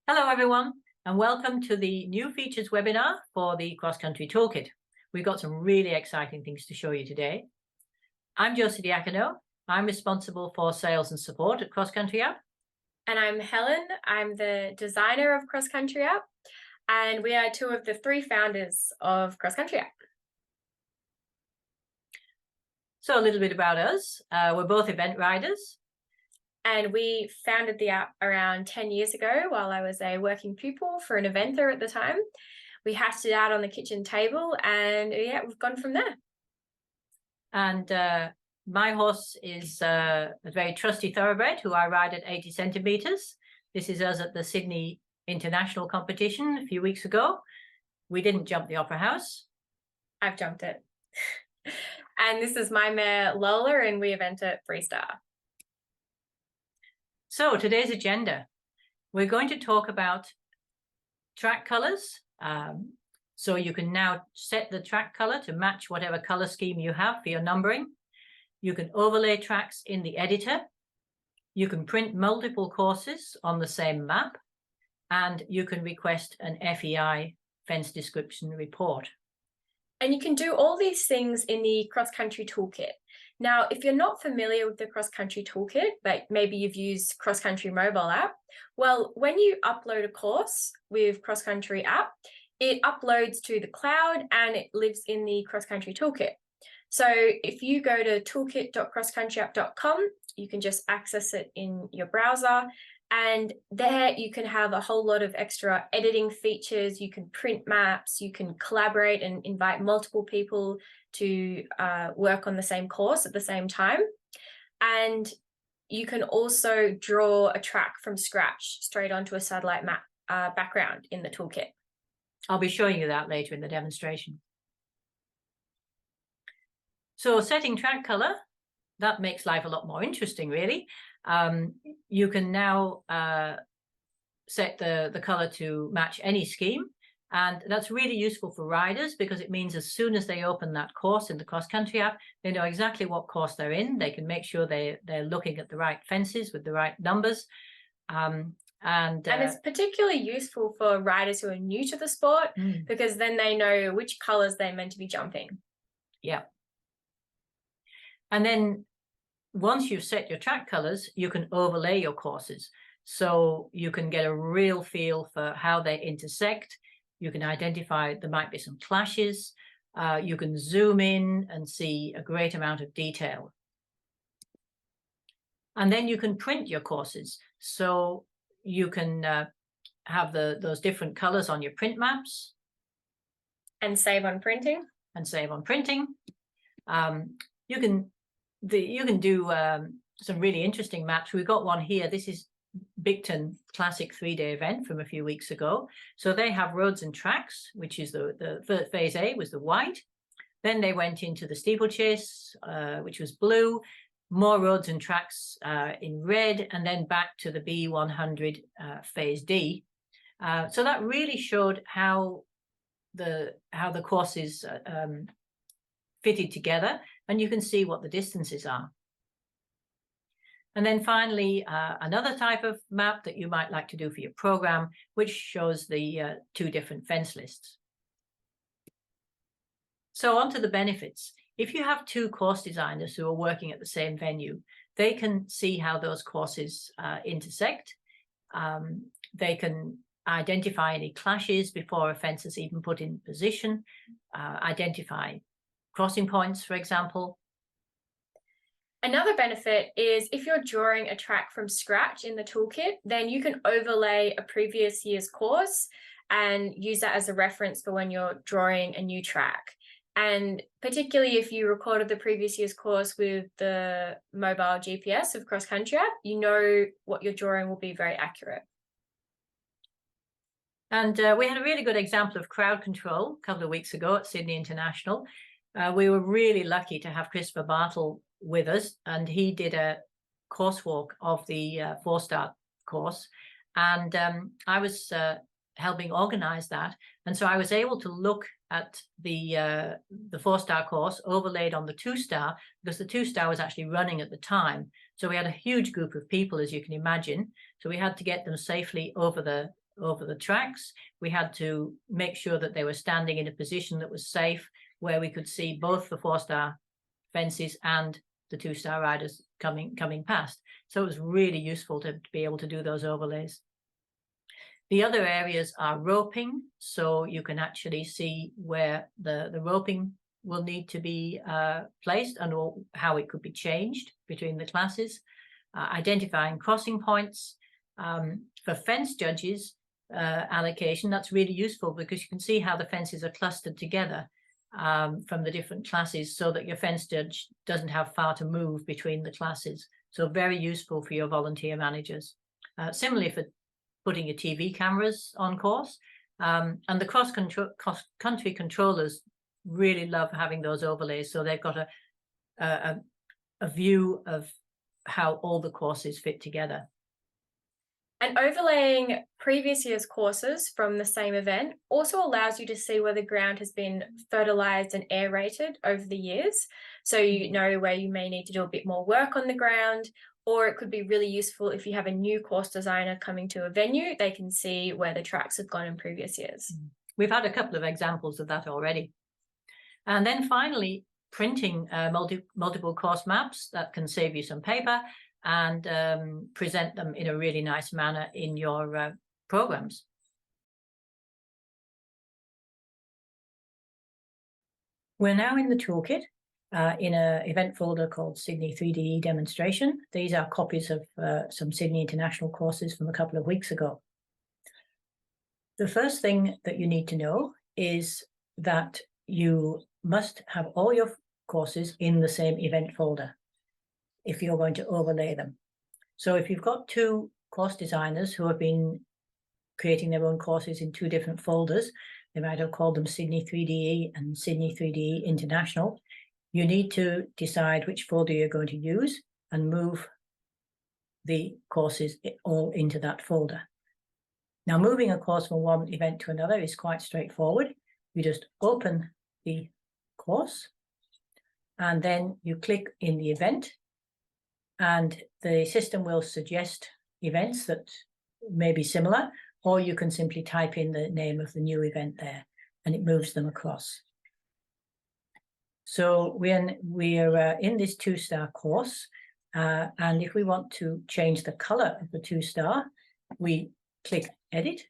Hello everyone, and welcome to the new features webinar for the CrossCountry Toolkit. We've got some really exciting things to show you today. I'm Jose Diacono. I'm responsible for sales and support at CrossCountry App. And I'm Helen. I'm the designer of CrossCountry App, and we are two of the three founders of CrossCountry App. So a little bit about us. We're both event riders. And we founded the app around 10 years ago while I was a working pupil for an eventer at the time. We hashed it out on the kitchen table and yeah, we've gone from there. And my horse is a very trusty thoroughbred who I ride at 80 centimeters. This is us at the Sydney International competition a few weeks ago. We didn't jump the Opera House. I've jumped it. And this is my mare Lola, and we event at Freestar. So today's agenda, we're going to talk about track colors. So you can now set the track color to match whatever color scheme you have for your numbering. You can overlay tracks in the editor. You can print multiple courses on the same map, and you can request an FEI fence description report. And you can do all these things in the CrossCountry Toolkit. Now, if you're not familiar with the CrossCountry Toolkit, but maybe you've used CrossCountry mobile app, well, when you upload a course with CrossCountry app, it uploads to the cloud and it lives in the CrossCountry Toolkit. So if you go to toolkit.crosscountryapp.com, you can just access it in your browser. And there you can have a whole lot of extra editing features. You can print maps, you can collaborate and invite multiple people to work on the same course at the same time. And you can also draw a track from scratch straight onto a satellite map background in the toolkit. I'll be showing you that later in the demonstration. So setting track color, that makes life a lot more interesting, really. You can now set the color to match any scheme, and that's really useful for riders because it means as soon as they open that course in the CrossCountry app, they know exactly what course they're in. They can make sure they're looking at the right fences with the right numbers. And it's particularly useful for riders who are new to the sport because then they know which colors they're meant to be jumping. Yeah. And then once you've set your track colors, you can overlay your courses. So you can get a real feel for how they intersect. You can identify there might be some clashes. You can zoom in and see a great amount of detail. And then you can print your courses. So you can have those different colors on your print maps. And save on printing. And save on printing. You can do some really interesting maps. We've got one here. This is Bigton Classic 3-day event from a few weeks ago. So they have roads and tracks, which is the phase A was the white. Then they went into the steeplechase, which was blue, more roads and tracks in red, and then back to the B100 phase D. So that really showed how the courses fitted together, and you can see what the distances are. And then finally, another type of map that you might like to do for your program, which shows the two different fence lists. So on to the benefits. If you have two course designers who are working at the same venue, they can see how those courses intersect. They can identify any clashes before a fence is even put in position, identify crossing points, for example. Another benefit is if you're drawing a track from scratch in the toolkit, then you can overlay a previous year's course and use that as a reference for when you're drawing a new track. And particularly if you recorded the previous year's course with the mobile GPS of CrossCountry App, you know what your drawing will be very accurate. And we had a really good example of crowd control a couple of weeks ago at Sydney International. We were really lucky to have Christopher Bartle with us, and he did a course walk of the 4-star course, and I was helping organize that, and so I was able to look at the 4-star course overlaid on the 2-star, because the 2-star was actually running at the time. So we had a huge group of people, as you can imagine, so we had to get them safely over the over the tracks. We had to make sure that they were standing in a position that was safe, where we could see both the 4-star fences and the 2-star riders coming past. So it was really useful to be able to do those overlays. The other areas are roping, so you can actually see where the roping will need to be placed and how it could be changed between the classes. Identifying crossing points. For fence judges allocation, that's really useful because you can see how the fences are clustered together from the different classes, so that your fence judge doesn't have far to move between the classes. So very useful for your volunteer managers. Similarly for putting your TV cameras on course. And the cross-country controllers really love having those overlays, so they've got a view of how all the courses fit together. And overlaying previous year's courses from the same event also allows you to see where the ground has been fertilized and aerated over the years. So you know where you may need to do a bit more work on the ground, or it could be really useful if you have a new course designer coming to a venue, they can see where the tracks have gone in previous years. We've had a couple of examples of that already. And then finally, printing multiple course maps that can save you some paper and present them in a really nice manner in your programs. We're now in the toolkit in an event folder called Sydney 3DE Demonstration. These are copies of some Sydney International courses from a couple of weeks ago. The first thing that you need to know is that you must have all your courses in the same event folder if you're going to overlay them. So if you've got two course designers who have been creating their own courses in two different folders, they might have called them Sydney 3DE and Sydney 3DE International, you need to decide which folder you're going to use and move the courses all into that folder. Now, moving a course from one event to another is quite straightforward. You just open the course and then you click in the event, and the system will suggest events that may be similar, or you can simply type in the name of the new event there and it moves them across. So we're in this 2-star course, and if we want to change the color of the 2-star, we click Edit.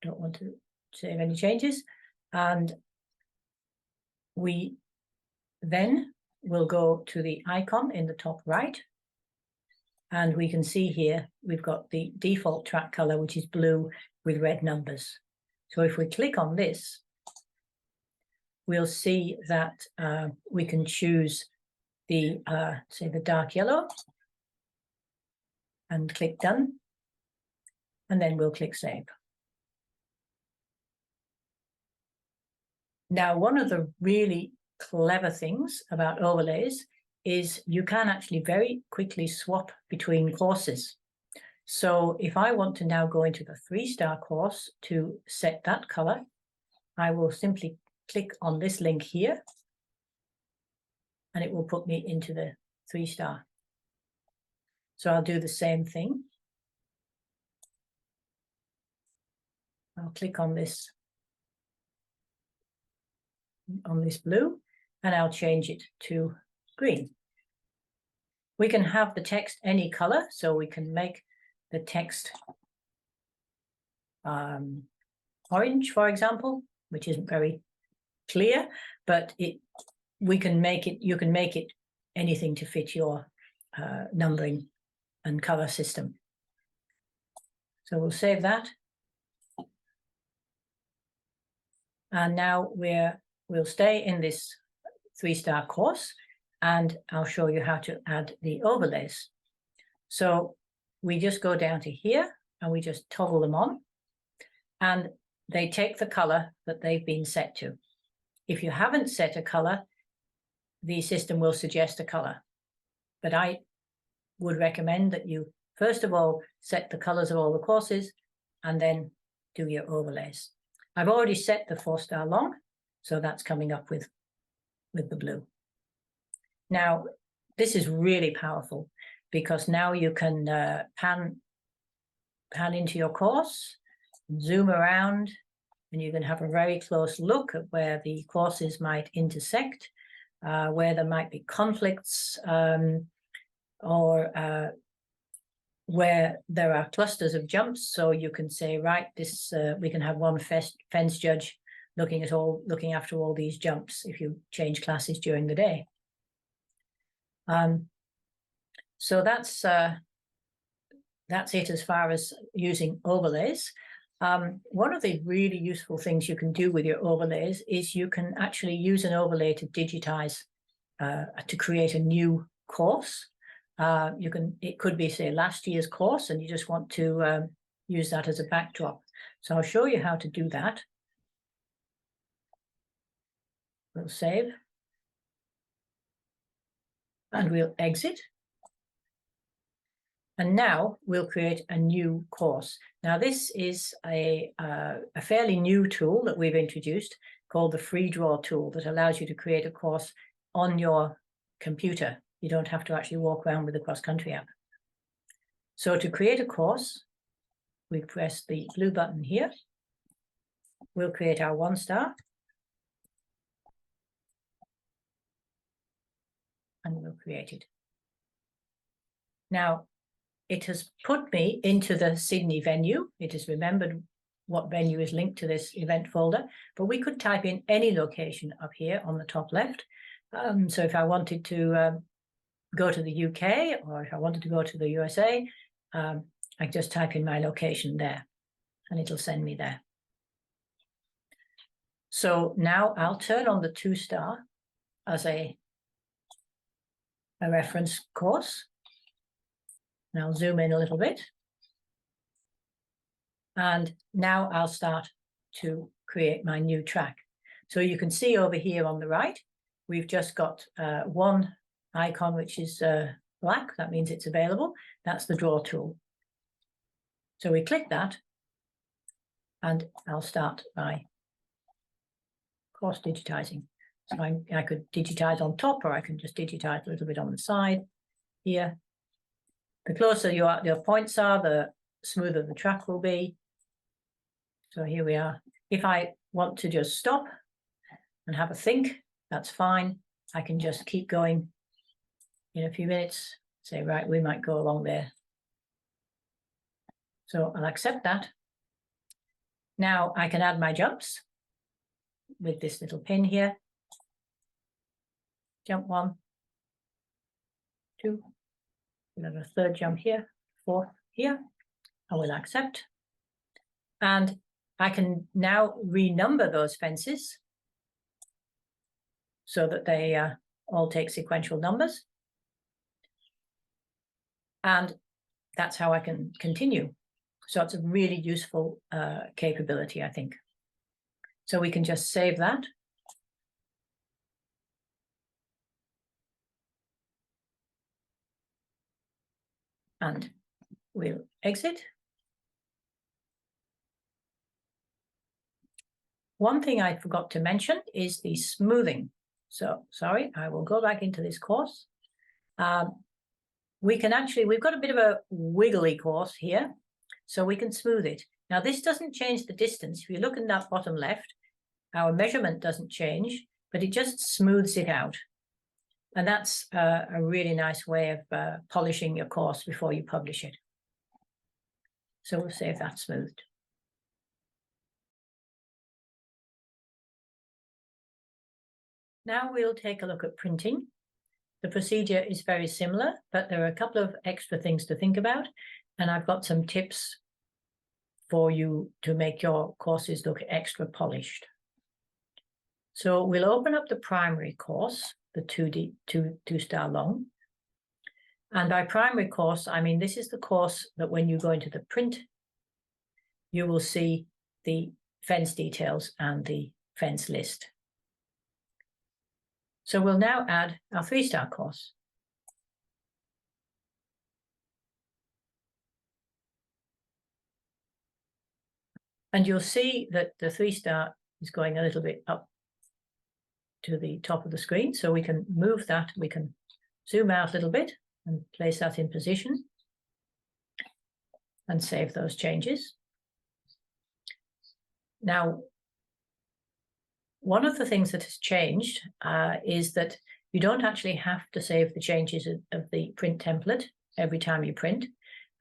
Don't want to save any changes, and we then will go to the icon in the top right, and we can see here we've got the default track color, which is blue with red numbers. So if we click on this, we'll see that we can choose the say the dark yellow and click Done, and then we'll click Save. Now, one of the really clever things about overlays is you can actually very quickly swap between courses. So if I want to now go into the 3-star course to set that color, I will simply click on this link here and it will put me into the 3-star. So I'll do the same thing. I'll click on this blue, and I'll change it to green. We can have the text any color, so we can make the text orange, for example, which isn't very clear, but you can make it anything to fit your numbering and color system. So we'll save that. And now we'll stay in this 3-star course, and I'll show you how to add the overlays. So we just go down to here and we just toggle them on, and they take the color that they've been set to. If you haven't set a color, the system will suggest a color. But I would recommend that you first of all set the colors of all the courses and then do your overlays. I've already set the 4-star long, so that's coming up with the blue. Now, this is really powerful because now you can pan pan into your course, zoom around, and you can have a very close look at where the courses might intersect, where there might be conflicts, or where there are clusters of jumps. So you can say, right, this we can have one fence judge looking after all these jumps if you change classes during the day. So that's it as far as using overlays. One of the really useful things you can do with your overlays is you can actually use an overlay to digitize, to create a new course. It could be, say, last year's course, and you just want to use that as a backdrop. So I'll show you how to do that. We'll save. And we'll exit. And now we'll create a new course. Now this is a fairly new tool that we've introduced called the Free Draw tool that allows you to create a course on your computer. You don't have to actually walk around with the CrossCountry app. So to create a course, we press the blue button here. We'll create our 1-star. And we'll create it. Now, it has put me into the Sydney venue. It has remembered what venue is linked to this event folder, but we could type in any location up here on the top left. So if I wanted to go to the UK, or if I wanted to go to the USA, I just type in my location there and it'll send me there. So now I'll turn on the 2-star as a reference course. And I'll zoom in a little bit. And now I'll start to create my new track. So you can see over here on the right, we've just got one icon, which is black. That means it's available. That's the draw tool. So we click that, and I'll start by course digitizing. So I could digitize on top, or I can just digitize a little bit on the side here. The closer your points are, the smoother the track will be. So here we are. If I want to just stop and have a think, that's fine. I can just keep going in a few minutes, say, right, we might go along there. So I'll accept that. Now I can add my jumps with this little pin here. Jump 1, 2, another 3rd jump here, 4th here. I will accept. And I can now renumber those fences so that they all take sequential numbers. And that's how I can continue. So it's a really useful capability, I think. So we can just save that. And we'll exit. One thing I forgot to mention is the smoothing. So, sorry, I will go back into this course. We've got a bit of a wiggly course here, so we can smooth it. Now, this doesn't change the distance. If you look in that bottom left, our measurement doesn't change, but it just smooths it out. And that's a really nice way of polishing your course before you publish it. So we'll save that smoothed. Now we'll take a look at printing. The procedure is very similar, but there are a couple of extra things to think about. And I've got some tips for you to make your courses look extra polished. So we'll open up the primary course, the 2-star long. And by primary course, I mean, this is the course that when you go into the print, you will see the fence details and the fence list. So we'll now add our 3-star course. And you'll see that the 3-star is going a little bit up to the top of the screen. So we can move that. We can zoom out a little bit and place that in position. and save those changes. Now, one of the things that has changed is that you don't actually have to save the changes of the print template every time you print.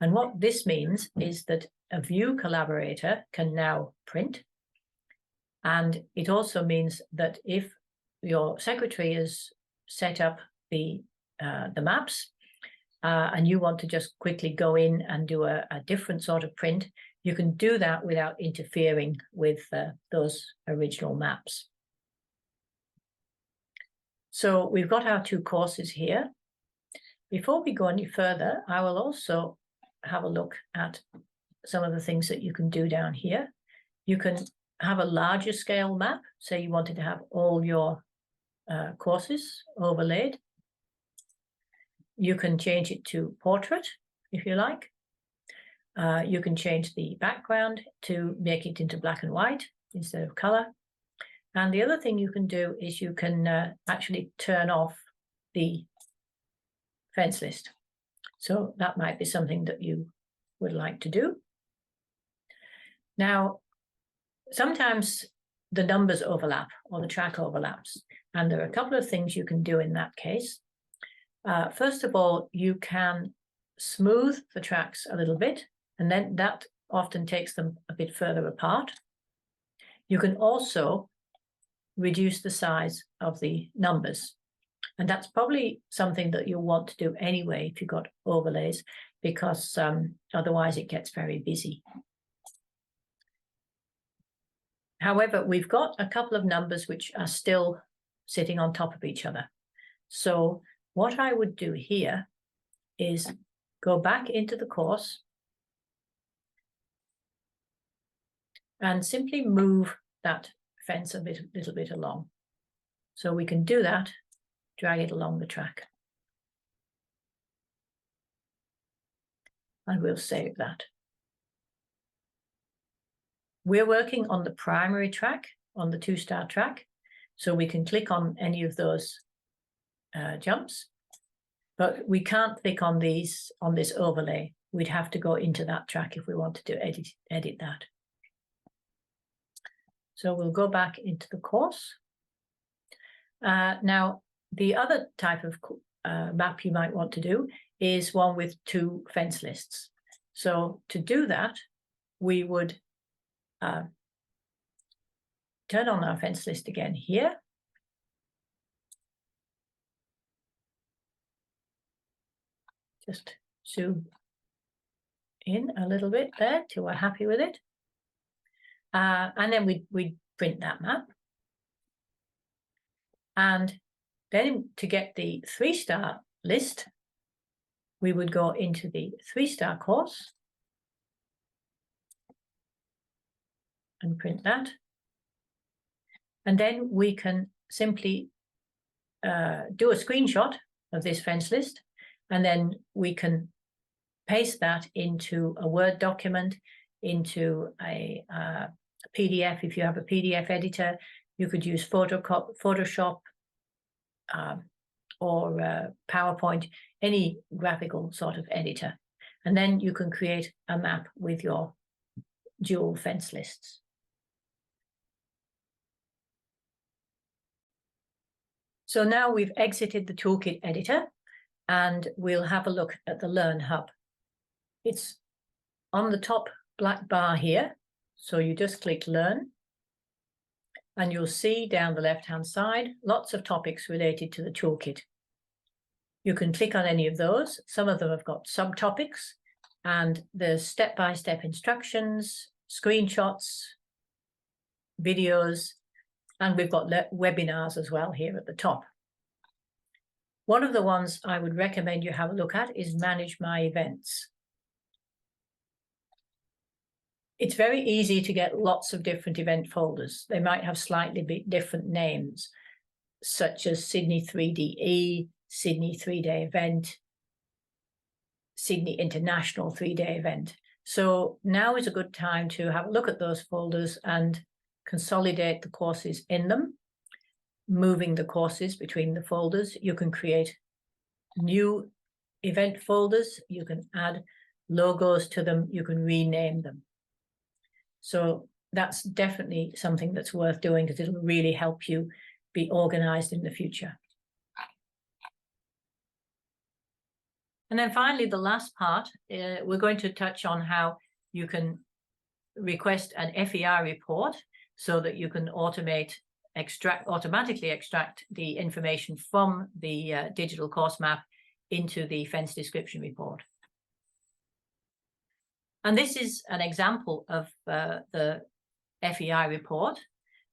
And what this means is that a view collaborator can now print. And it also means that if your secretary has set up the maps and you want to just quickly go in and do a different sort of print, you can do that without interfering with those original maps. So we've got our two courses here. Before we go any further, I will also have a look at some of the things that you can do down here. You can have a larger scale map. Say you wanted to have all your courses overlaid. You can change it to portrait if you like. You can change the background to make it into black and white instead of color. And the other thing you can do is you can actually turn off the fence list. So that might be something that you would like to do. Now, sometimes the numbers overlap or the track overlaps, and there are a couple of things you can do in that case. First of all, you can smooth the tracks a little bit, and then that often takes them a bit further apart. You can also reduce the size of the numbers. And that's probably something that you'll want to do anyway if you've got overlays, because otherwise it gets very busy. However, we've got a couple of numbers which are still sitting on top of each other. So what I would do here is go back into the course and simply move that fence a little bit along. So we can do that, drag it along the track. And we'll save that. We're working on the primary track, on the 2-star track, so we can click on any of those jumps, but we can't click on these on this overlay. We'd have to go into that track if we wanted to edit that. So we'll go back into the course. Now, the other type of map you might want to do is one with 2 fence lists. So to do that, we would turn on our fence list again here. Just zoom in a little bit there till we're happy with it. And then we print that map. And then to get the 3-star list, we would go into the 3-star course and print that. And then we can simply do a screenshot of this fence list, and then we can paste that into a Word document, into a PDF. If you have a PDF editor, you could use Photoshop or PowerPoint, any graphical sort of editor. And then you can create a map with your dual fence lists. So now we've exited the Toolkit editor, and we'll have a look at the Learn Hub. It's on the top black bar here. So you just click Learn, and you'll see down the left-hand side, lots of topics related to the Toolkit. You can click on any of those. Some of them have got subtopics, and there's step-by-step instructions, screenshots, videos, and we've got webinars as well here at the top. One of the ones I would recommend you have a look at is Manage My Events. It's very easy to get lots of different event folders. They might have slightly different names, such as Sydney 3DE, Sydney 3-day event, Sydney International 3-day event. So now is a good time to have a look at those folders and consolidate the courses in them, moving the courses between the folders. You can create new event folders. You can add logos to them, you can rename them. So that's definitely something that's worth doing, because it'll really help you be organized in the future. And then finally, the last part, we're going to touch on how you can request an FEI report so that you can automatically extract the information from the digital course map into the fence description report. And this is an example of the FEI report.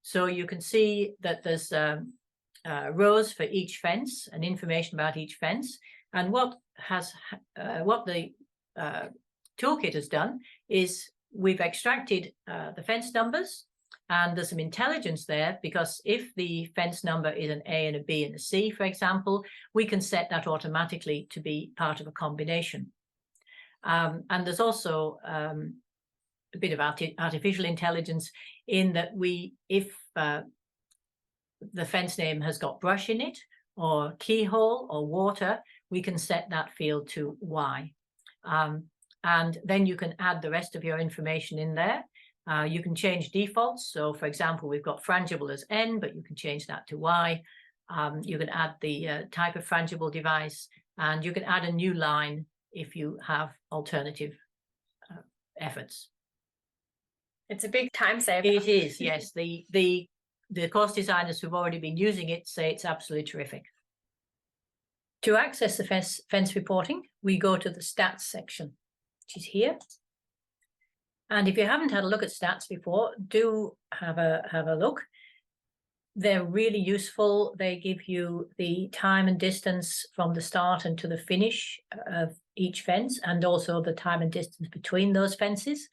So you can see that there's rows for each fence and information about each fence. And what the toolkit has done is we've extracted the fence numbers, and there's some intelligence there, because if the fence number is an A and a B and a C, for example, we can set that automatically to be part of a combination. And there's also a bit of artificial intelligence in that if the fence name has got brush in it, or keyhole, or water, we can set that field to Y. And then you can add the rest of your information in there. You can change defaults. So for example, we've got frangible as N, but you can change that to Y. You can add the type of frangible device, and you can add a new line if you have alternative efforts. It's a big time saver. It is, yes. The course designers who've already been using it say it's absolutely terrific. To access the fence reporting, we go to the stats section, which is here. And if you haven't had a look at stats before, do have a look. They're really useful. They give you the time and distance from the start and to the finish of each fence, and also the time and distance between those fences.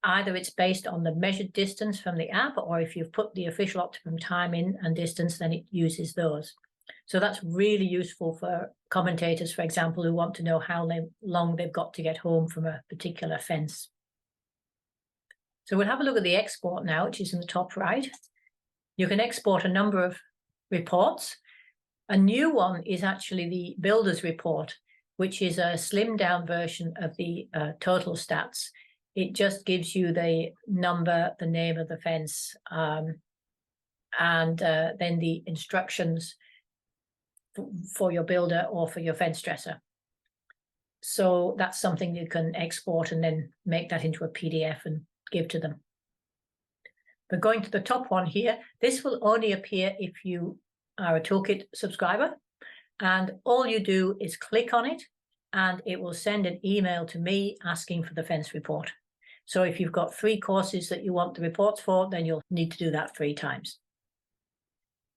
Either it's based on the measured distance from the app, or if you've put the official optimum time in and distance, then it uses those. So that's really useful for commentators, for example, who want to know how long they've got to get home from a particular fence. So we'll have a look at the export now, which is in the top right. You can export a number of reports. A new one is actually the builder's report, which is a slimmed down version of the total stats. It just gives you the number, the name of the fence, and then the instructions for your builder or for your fence dresser. So that's something you can export and then make that into a PDF and give to them. But going to the top one here, this will only appear if you are a Toolkit subscriber, and all you do is click on it and it will send an email to me asking for the fence report. So if you've got 3 courses that you want the reports for, then you'll need to do that 3 times.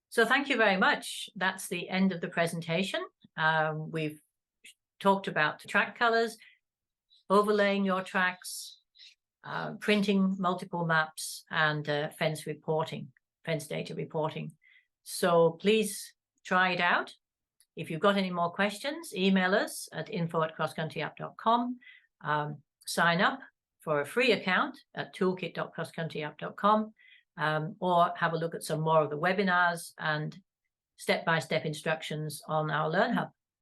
So thank you very much. That's the end of the presentation. We've talked about track colors, overlaying your tracks, printing multiple maps, and fence data reporting. So please try it out. If you've got any more questions, email us at info@crosscountryapp.com. Sign up for a free account at toolkit.crosscountryapp.com, or have a look at some more of the webinars and step-by-step instructions on our Learn Hub.